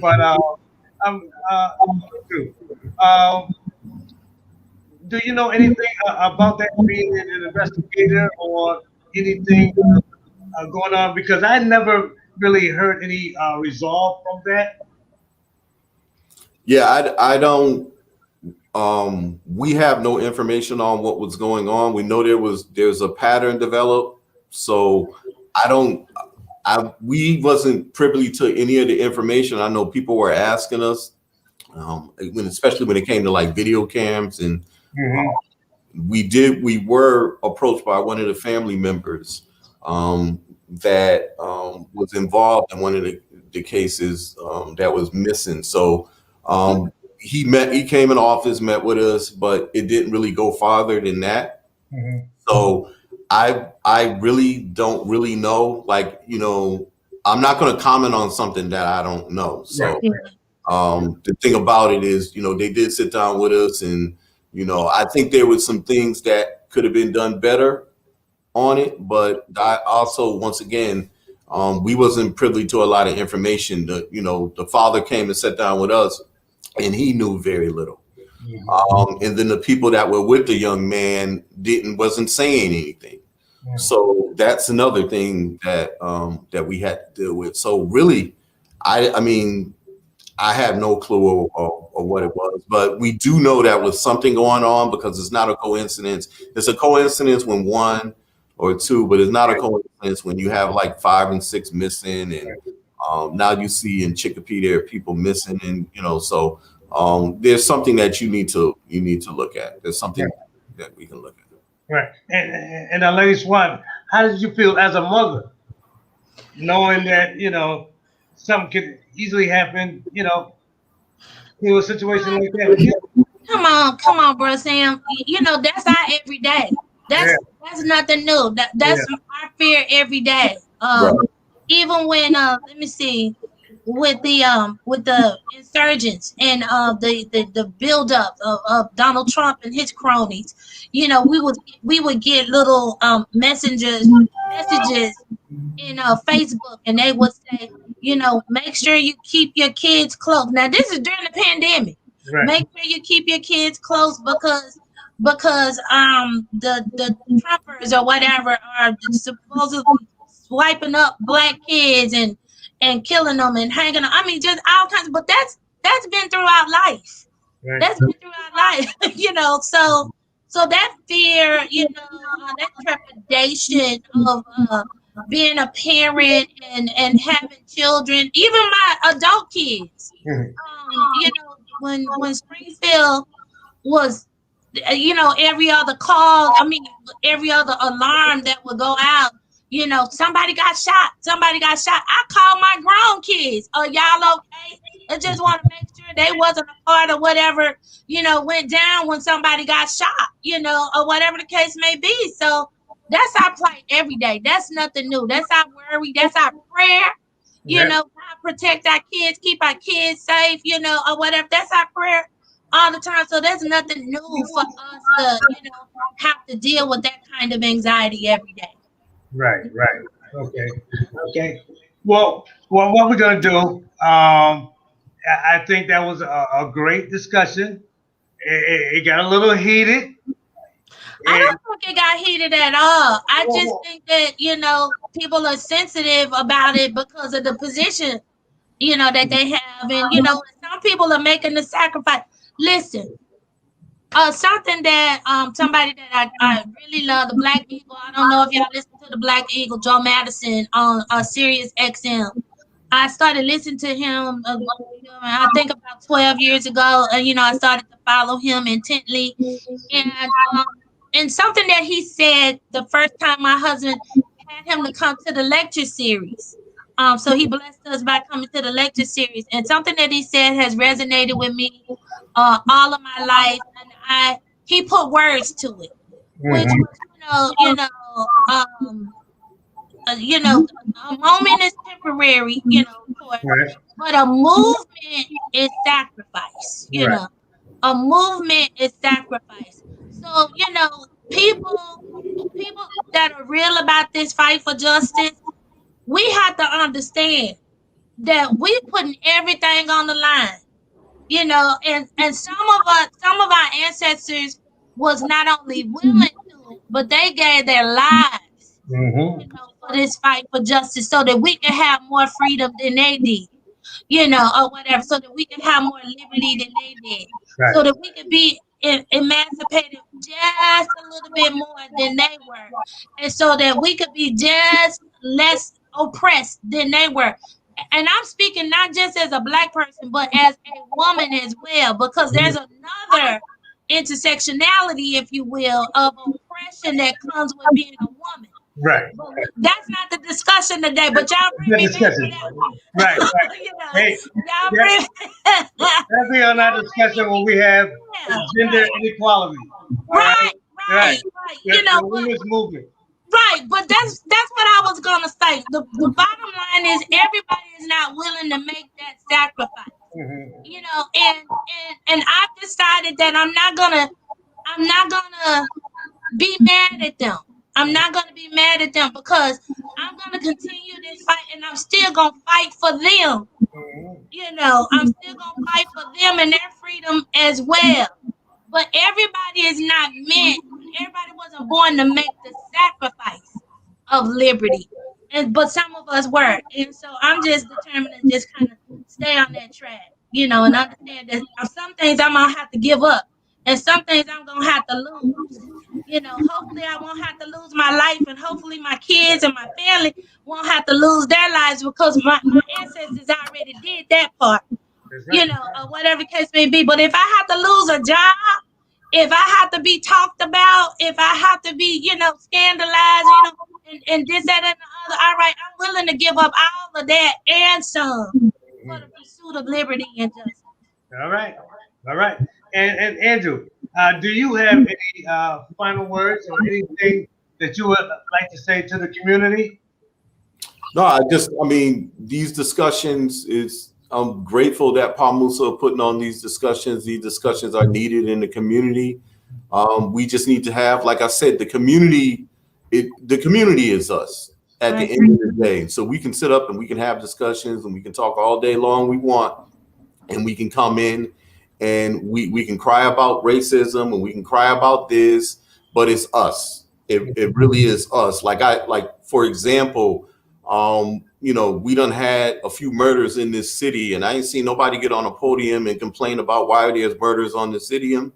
But do you know anything about that, being an investigator or anything going on? Because I never really heard any resolve from that. Yeah, I don't. We have no information on what was going on. We know there's a pattern developed. So we wasn't privy to any of the information. I know people were asking us, especially when it came to like video cams, and we were approached by one of the family members that was involved in one of the cases that was missing. So he came in office, met with us, but it didn't really go farther than that. So I really don't really know. Like, I'm not going to comment on something that I don't know. So the thing about it is, they did sit down with us, and I think there was some things that could have been done better on it. But I also, once again, we wasn't privy to a lot of information. The father came and sat down with us, and he knew very little. And then the people that were with the young man wasn't saying anything. So that's another thing that that we had to deal with. So really, I mean, I have no clue of what it was, but we do know that was something going on, because it's not a coincidence. It's a coincidence when 1 or 2, but it's not a coincidence when you have like 5 and 6 missing, and now you see in Chicopee there are people missing, and so there's something that you need to look at. There's something that we can look at. Right. And Lady Swan, how did you feel as a mother, knowing that something could easily happen, in a situation like that? Come on, bro, Sam. That's our everyday. That's nothing new. That's our fear every day. Even when let me see, with the insurgents and the buildup of Donald Trump and his cronies, we would get little messages in Facebook, and they would say, make sure you keep your kids close. Now this is during the pandemic. Right. Make sure you keep your kids close because the Trumpers or whatever are supposedly swiping up black kids and killing them and hanging them. I mean, just all kinds. But that's been throughout life. Right. That's been throughout life. So that fear, that trepidation of being a parent and having children, even my adult kids. When Springfield was, every other call, every other alarm that would go out, somebody got shot. I called my grown kids. Are y'all okay? I just want to make sure they wasn't a part of whatever, went down when somebody got shot, or whatever the case may be. So that's our plight every day. That's nothing new. That's our worry. That's our prayer. God protect our kids, keep our kids safe, or whatever. That's our prayer all the time. So there's nothing new for us to, have to deal with that kind of anxiety every day. Right. Okay. Well, what we're gonna do? I think that was a great discussion. It got a little heated. I don't think it got heated at all. I just think that, people are sensitive about it because of the position, that they have. And, some people are making the sacrifice. Listen, something that somebody that I really love, the Black Eagle. I don't know if y'all listen to the Black Eagle, Joe Madison on Sirius XM. I started listening to him, I think about 12 years ago. And, I started to follow him intently. And something that he said the first time my husband had him to come to the lecture series. So he blessed us by coming to the lecture series. And something that he said has resonated with me all of my life. And he put words to it, which was, a moment is temporary, of course, Right. but a movement is sacrifice. Right. A movement is sacrifice. So, people that are real about this fight for justice, we have to understand that we putting everything on the line, and some of our ancestors was not only willing to, but they gave their lives, for this fight for justice, so that we can have more freedom than they did, or whatever, so that we can have more liberty than they did, Right. so that we can be emancipated just a little bit more than they were, and so that we could be just less oppressed than they were. And I'm speaking not just as a Black person, but as a woman as well, because there's another intersectionality, if you will, of oppression that comes with being a woman. Right. But that's not the discussion today, but y'all bring me back to that one. Right. Hey, y'all bring that'll be on our discussion when we have gender inequality. Right. The women's movement. Right, but that's what I was gonna say. The bottom line is everybody is not willing to make that sacrifice. And I've decided that I'm not gonna be mad at them. I'm not gonna be mad at them, because I'm gonna continue this fight, and I'm still gonna fight for them. I'm still gonna fight for them and their freedom as well. But everybody is not meant. Everybody wasn't born to make the sacrifice of liberty, but some of us were, and so I'm just determined to just kind of stay on that track, and understand that some things I'm gonna have to give up, and some things I'm gonna have to lose. Hopefully I won't have to lose my life, and hopefully my kids and my family won't have to lose their lives, because my ancestors already did that part. Or whatever case may be. But if I have to lose a job, if I have to be talked about, if I have to be, scandalized, and this, that, and the other, all right, I'm willing to give up all of that and some for the pursuit of liberty and justice. All right. And Andrew, do you have any final words or anything that you would like to say to the community? No, these discussions I'm grateful that PAMUSA putting on these discussions. These discussions are needed in the community. We just need to have, like I said, the community is us at the end of the day. So we can sit up and we can have discussions and we can talk all day long we want, and we can come in and we can cry about racism and we can cry about this, but it's us. It really is us. For example, we done had a few murders in this city, and I ain't seen nobody get on a podium and complain about why there's murders on the city. And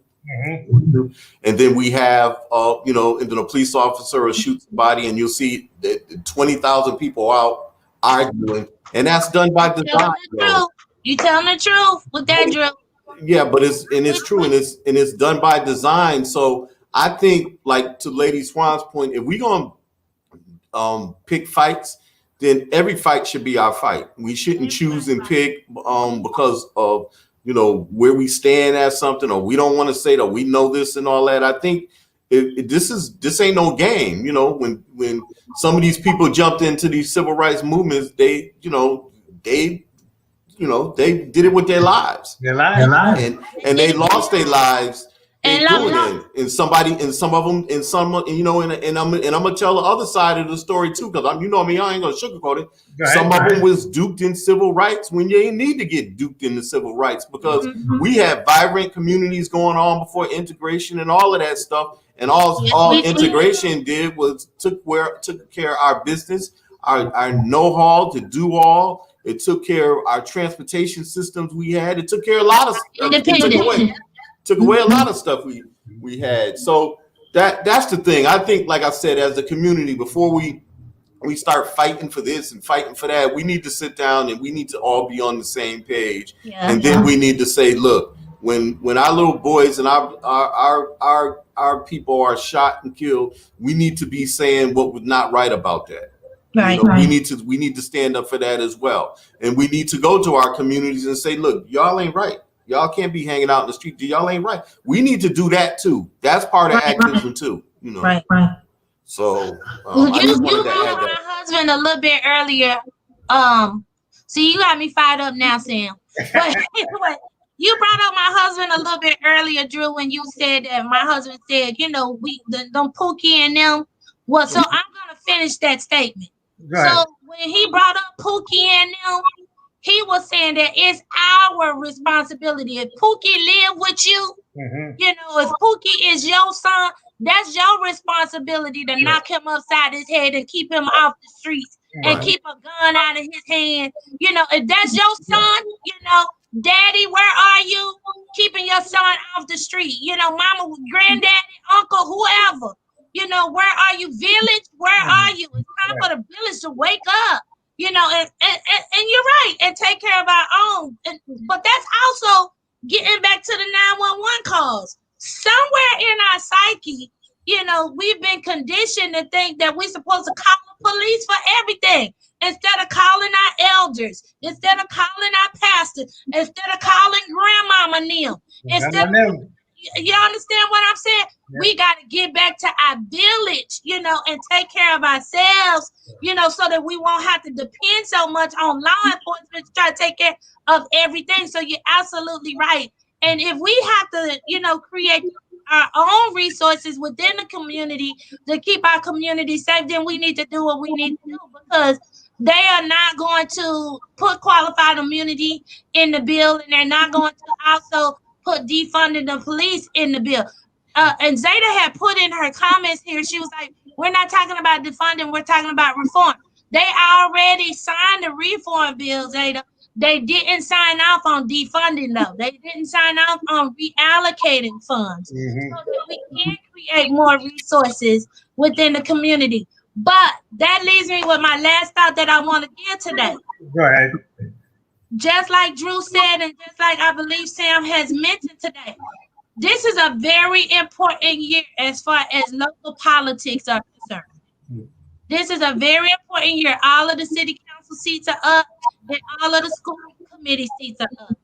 then we have, and then a police officer will shoot somebody, and you'll see that 20,000 people out arguing, and that's done by design. You telling the truth with that drill? Yeah, but it's true, and it's done by design. So I think, like to Lady Swan's point, if we gonna pick fights, then every fight should be our fight. We shouldn't choose and pick because of where we stand at something, or we don't want to say that we know this and all that. I think this ain't no game. When some of these people jumped into these civil rights movements, they did it with their lives. And they lost their lives. And some of them, and I'm gonna tell the other side of the story too, because I ain't gonna sugarcoat it. Some of them was duped in civil rights when you ain't need to get duped in the civil rights, because we had vibrant communities going on before integration and all of that stuff. And all integration did was took care of our business, our know-how to do all. It took care of our transportation systems we had. It took care of a lot of stuff. Took away a lot of stuff we had. So that's the thing. I think, like I said, as a community, before we start fighting for this and fighting for that, we need to sit down and we need to all be on the same page. And then we need to say, look, when our little boys and our people are shot and killed, we need to be saying what was not right about that. We need to stand up for that as well. And we need to go to our communities and say, look, y'all ain't right. Y'all can't be hanging out in the street. Y'all ain't right. We need to do that too. That's part of activism too. Right. So You I just wanted to brought add up my that. husband a little bit earlier. See, you got me fired up now, Sam. But anyway, you brought up my husband a little bit earlier, Drew, when you said that my husband said, you know, them Pookie and them. Well, so I'm gonna finish that statement. So when he brought up Pookie and them, he was saying that it's our responsibility. If Pookie live with you, you know, if Pookie is your son, that's your responsibility to knock him upside his head and keep him off the streets and keep a gun out of his hand. You know, if that's your son, you know, daddy, where are you? Keeping your son off the street. You know, mama, granddaddy, uncle, whoever. You know, where are you? Village, where are you? It's time for the village to wake up. You know, and you're right, and take care of our own. But that's also getting back to the 911 calls. Somewhere in our psyche, you know, we've been conditioned to think that we're supposed to call the police for everything instead of calling our elders, instead of calling our pastor, instead of calling grandmama Neil. You understand what I'm saying? Yeah. We got to get back to our village, you know, and take care of ourselves, you know, so that we won't have to depend so much on law enforcement to try to take care of everything. So you're absolutely right. And if we have to, you know, create our own resources within the community to keep our community safe, then we need to do what we need to do, because they are not going to put qualified immunity in the bill, and they're not going to also put defunding the police in the bill. And Zeta had put in her comments here, she was like, we're not talking about defunding, we're talking about reform. They already signed the reform bill, Zeta. They didn't sign off on defunding, though. They didn't sign off on reallocating funds so that we can create more resources within the community. But that leaves me with my last thought that I want to give today. Go ahead. Just like Drew said, and just like I believe Sam has mentioned today, this is a very important year as far as local politics are concerned. This is a very important year. All of the city council seats are up, and all of the school committee seats are up.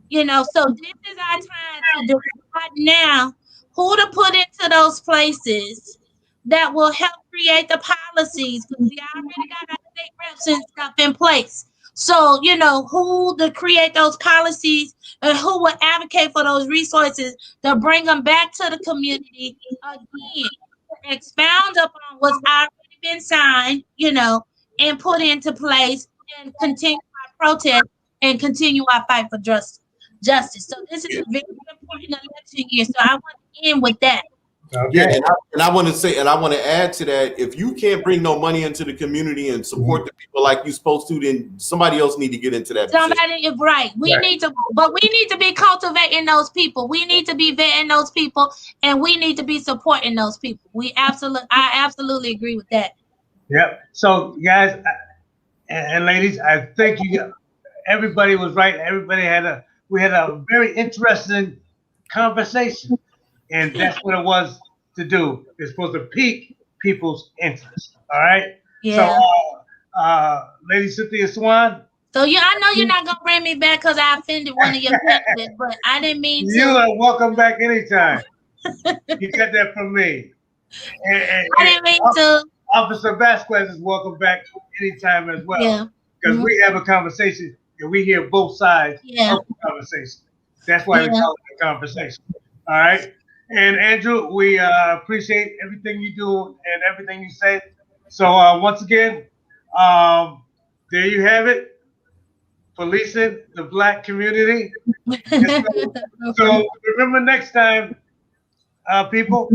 You know, so this is our time to decide now who to put into those places that will help create the policies, because we already got our state reps and stuff in place. So, you know, who to create those policies and who will advocate for those resources to bring them back to the community again, to expound upon what's already been signed, you know, and put into place, and continue our protest and continue our fight for justice. So this is a very important election year. So I want to end with that. Okay. Yeah, and I want to say, and I want to add to that, if you can't bring no money into the community and support the people like you're supposed to, then somebody else need to get into that. Somebody is right. We need to, but we need to be cultivating those people. We need to be vetting those people, and we need to be supporting those people. I absolutely agree with that. Yep. So guys and ladies, I think everybody was right. We had a very interesting conversation. And that's what it was to do. It's supposed to pique people's interest. All right. Yeah. So, Lady Cynthia Swan. So I know you're not gonna bring me back because I offended one of your candidates, but I didn't mean to. You are welcome back anytime. You get that from me. I didn't mean to. Officer Vasquez is welcome back anytime as well. Yeah. Because we have a conversation and we hear both sides of the conversation. That's why we call it a conversation. All right. And Andrew, we appreciate everything you do and everything you say. So once again, there you have it. Policing the Black community. So remember next time, people,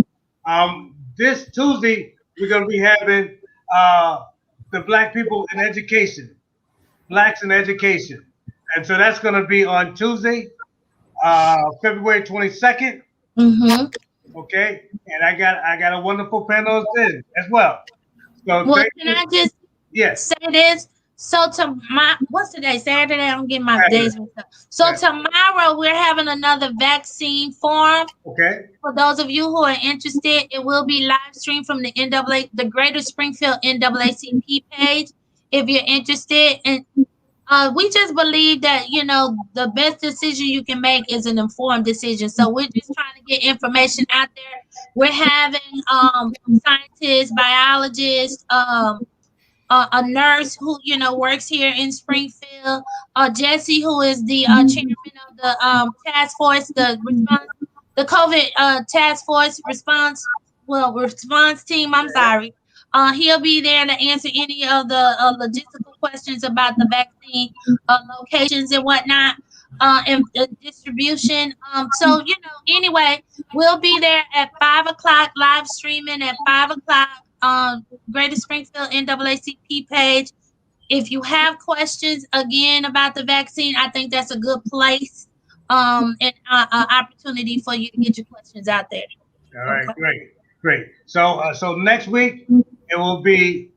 this Tuesday, we're going to be having the Black people in education, Blacks in education. And so that's going to be on Tuesday, February 22nd. Okay, and I got a wonderful panel in as well. So well, can I just say this? So what's today? Saturday. I'm getting my days mixed up. So tomorrow we're having another vaccine forum. Okay. For those of you who are interested, it will be live streamed from the Greater Springfield NAACP page. If you're interested, and we just believe that, you know, the best decision you can make is an informed decision. So we're just trying to get information out there We're having scientists, biologists, a nurse who works here in Springfield, Jesse, who is the chairman of the task force, the COVID task force response team. I'm sorry. He'll be there to answer any of the logistical questions about the vaccine locations and whatnot, and distribution. So anyway, we'll be there at 5 o'clock, live streaming at 5 o'clock. Greater Springfield NAACP page. If you have questions again about the vaccine, I think that's a good place and opportunity for you to get your questions out there. All right, great. So next week it will be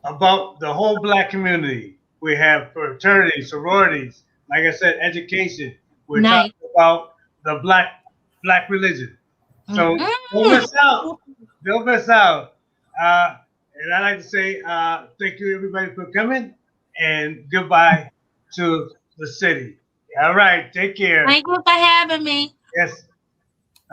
about the whole Black community. We have fraternities, sororities, like I said, education. We're talking about the black religion. So don't miss out. Don't miss out. And I'd like to say thank you everybody for coming, and goodbye to the city. All right, take care. Thank you for having me. Yes.